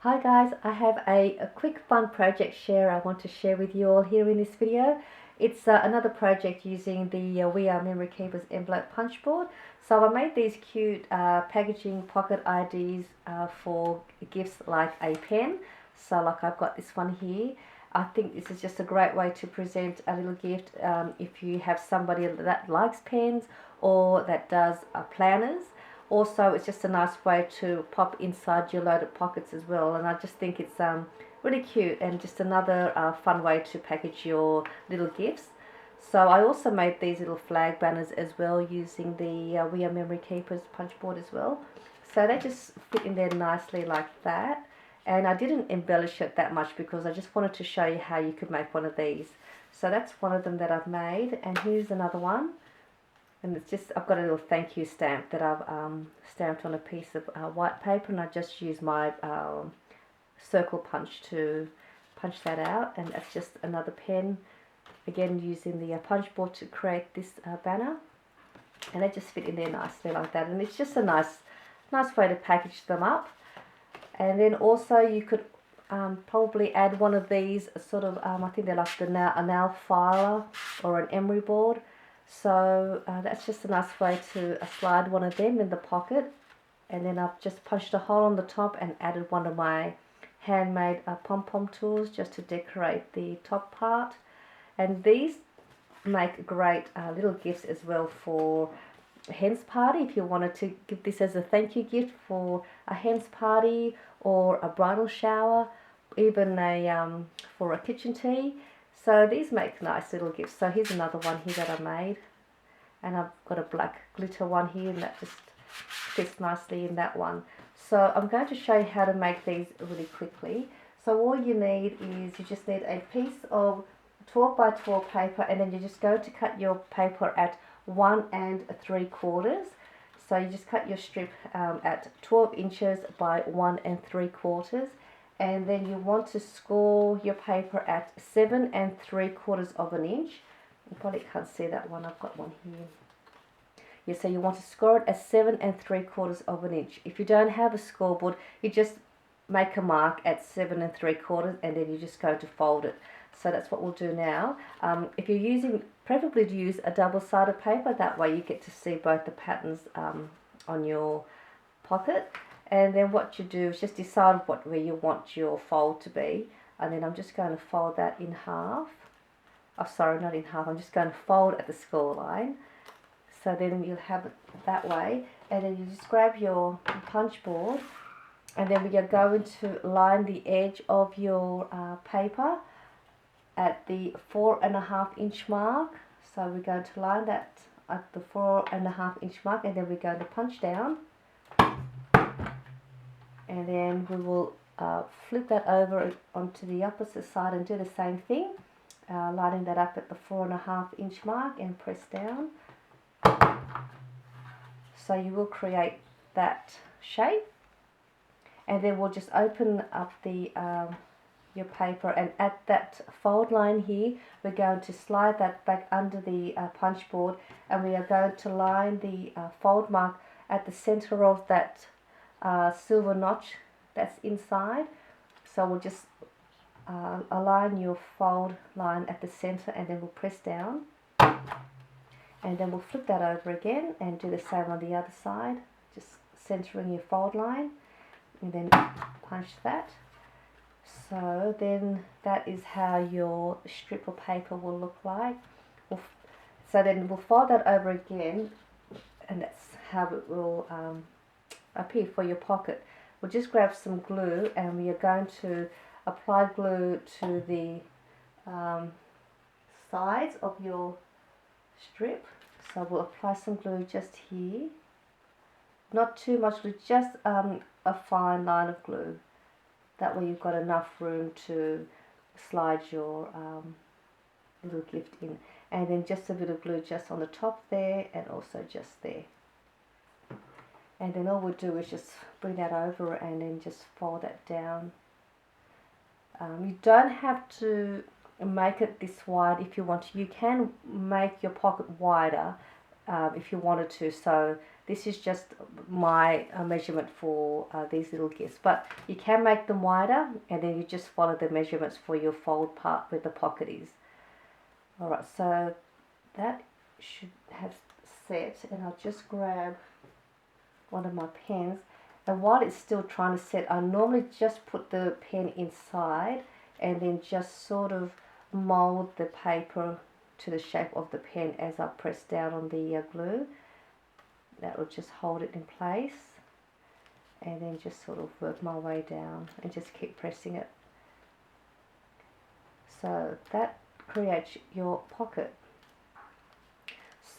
Hi guys, I have a quick fun project share I want to share with you all here in this video. It's another project using the We Are Memory Keepers Envelope Punchboard. So I made these cute packaging pocket IDs for gifts like a pen. So like I've got this one here. I think this is just a great way to present a little gift if you have somebody that likes pens or that does planners. Also, it's just a nice way to pop inside your loaded pockets as well, and I just think it's really cute and just another fun way to package your little gifts. So I also made these little flag banners as well using the We Are Memory Keepers punchboard as well. So they just fit in there nicely like that, and I didn't embellish it that much because I just wanted to show you how you could make one of these. So that's one of them that I've made, and here's another one. And it's just, I've got a little thank you stamp that I've stamped on a piece of white paper, and I just use my circle punch to punch that out. And that's just another pen, again using the punch board to create this banner. And they just fit in there nicely like that. And it's just a nice way to package them up. And then also you could probably add one of these sort of, I think they're like a nail filer or an emery board. So that's just a nice way to slide one of them in the pocket, and then I've just punched a hole on the top and added one of my handmade pom-pom tools just to decorate the top part. And these make great little gifts as well for a hen's party. If you wanted to give this as a thank you gift for a hen's party or a bridal shower, even for a kitchen tea. So these make nice little gifts. So here's another one here that I made, and I've got a black glitter one here, and that just fits nicely in that one. So I'm going to show you how to make these really quickly. So all you need is, you just need a piece of 12 by 12 paper, and then you just go to cut your paper at 1 3/4. So you just cut your strip at 12 inches by 1 3/4. And then you want to score your paper at 7 3/4 of an inch. You probably can't see that one, I've got one here. Yeah, so you want to score it at 7 3/4 of an inch. If you don't have a scoreboard, you just make a mark at 7 3/4, and then you just go to fold it. So that's what we'll do now. If you're using, preferably to use a double-sided paper, that way you get to see both the patterns on your pocket. And then what you do is just decide where you want your fold to be. And then I'm just going to fold that in half. Oh, sorry, not in half. I'm just going to fold at the score line. So then you'll have it that way. And then you just grab your punch board. And then we are going to line the edge of your paper at the 4.5 inch mark. So we're going to line that at the 4.5 inch mark. And then we're going to punch down. And then we will flip that over onto the opposite side and do the same thing, lining that up at the 4.5 inch mark and press down. So you will create that shape, and then we'll just open up the your paper, and at that fold line here we're going to slide that back under the punch board, and we are going to line the fold mark at the center of that silver notch that's inside. So we'll just align your fold line at the center, and then we'll press down, and then we'll flip that over again and do the same on the other side, just centering your fold line, and then punch that. So then that is how your strip of paper will look like. So then we'll fold that over again, and that's how it will appear for your pocket. We'll just grab some glue, and we are going to apply glue to the sides of your strip. So we'll apply some glue just here, not too much glue, just a fine line of glue. That way you've got enough room to slide your little gift in. And then just a bit of glue just on the top there, and also just there. And then all we'll do is just bring that over and then just fold that down. You don't have to make it this wide if you want to. You can make your pocket wider if you wanted to. So This is just my measurement for these little gifts, but you can make them wider, and then you just follow the measurements for your fold part where the pocket is. Alright, so that should have set, and I'll just grab one of my pens, and while it's still trying to set, I normally just put the pen inside and then just sort of mold the paper to the shape of the pen as I press down on the glue. That will just hold it in place, and then just sort of work my way down and just keep pressing it. So that creates your pocket.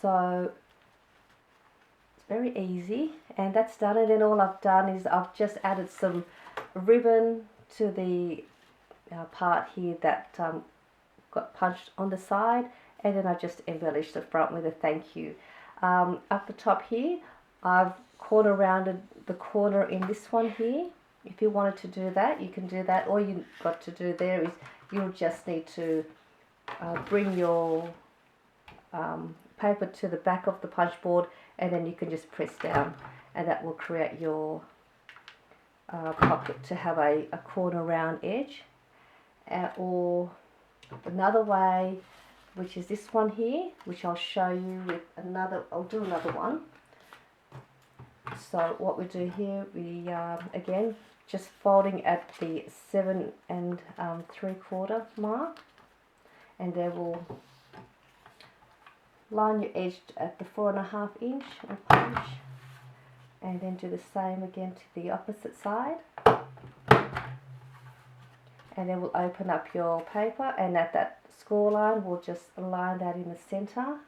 So it's very easy, and that's done. And then all I've done is I've just added some ribbon to the part here that got punched on the side, and then I just embellished the front with a thank you. Up the top here, I've corner rounded the corner in this one here. If you wanted to do that, you can do that. All you've got to do there is you'll just need to bring your paper to the back of the punch board, and then you can just press down, and that will create your pocket to have a corner round edge. Or another way, which is this one here, which I'll show you with another, I'll do another one. So what we do here, we again just folding at the 7 3/4 mark, and then we'll line your edge at the 4.5 inch and punch, and then do the same again to the opposite side, and then we'll open up your paper, and at that score line we'll just line that in the center,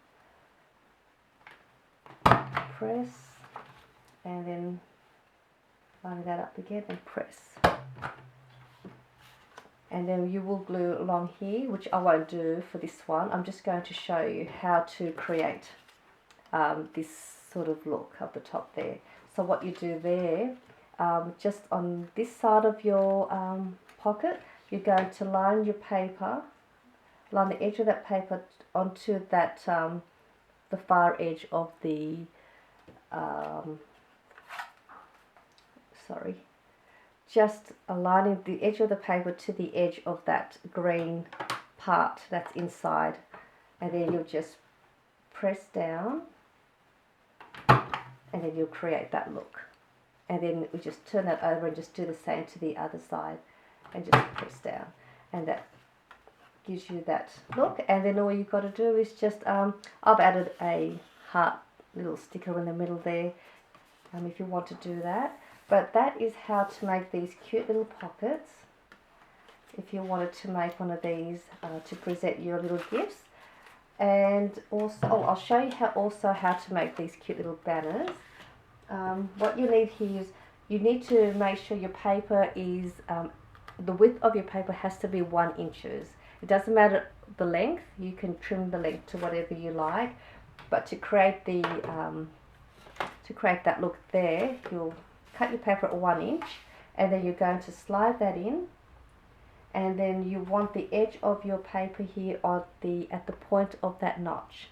press, and then line that up again and press, and then you will glue along here, which I won't do for this one. I'm just going to show you how to create this sort of look up the top there. So what you do there, just on this side of your pocket, you're going to line your paper, line the edge of that paper onto that the far edge of the just aligning the edge of the paper to the edge of that green part that's inside, and then you'll just press down, and then you'll create that look. And then we just turn that over and just do the same to the other side, and just press down, and that gives you that look. And then all you've got to do is just I've added a heart little sticker in the middle there, if you want to do that. But that is how to make these cute little pockets if you wanted to make one of these to present your little gifts. And also, I'll show you how to make these cute little banners. What you need here is you need to make sure your paper is the width of your paper has to be 1 inch. It doesn't matter the length, you can trim the length to whatever you like, but to create the that look there, you'll cut your paper at 1 inch, and then you're going to slide that in, and then you want the edge of your paper here at the point of that notch.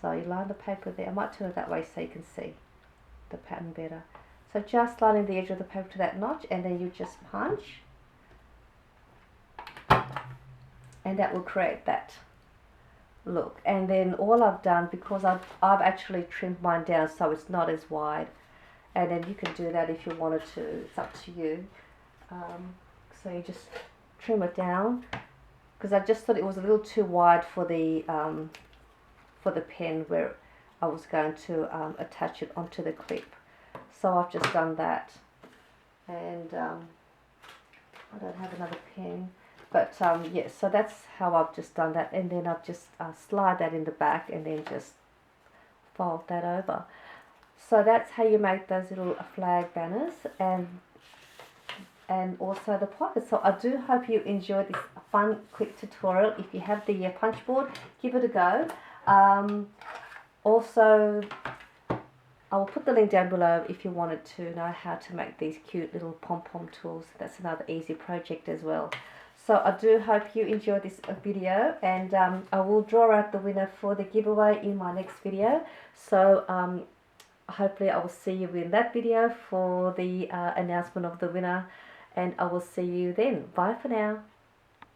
So you line the paper there. I might turn it that way so you can see the pattern better. So just lining the edge of the paper to that notch, and then you just punch, and that will create that look. And then all I've done, because I've actually trimmed mine down so it's not as wide, and then you can do that if you wanted to, it's up to you. So you just trim it down, because I just thought it was a little too wide for the pen where I was going to attach it onto the clip. So I've just done that, and I don't have another pen, but yeah, so that's how I've just done that, and then I've just slide that in the back, and then just fold that over. So that's how you make those little flag banners, and also the pocket. So I do hope you enjoyed this fun quick tutorial. If you have the punch board, give it a go. Also, I will put the link down below if you wanted to know how to make these cute little pom-pom tools. That's another easy project as well. So I do hope you enjoyed this video, and I will draw out the winner for the giveaway in my next video. So hopefully I will see you in that video for the announcement of the winner, and I will see you then. Bye for now.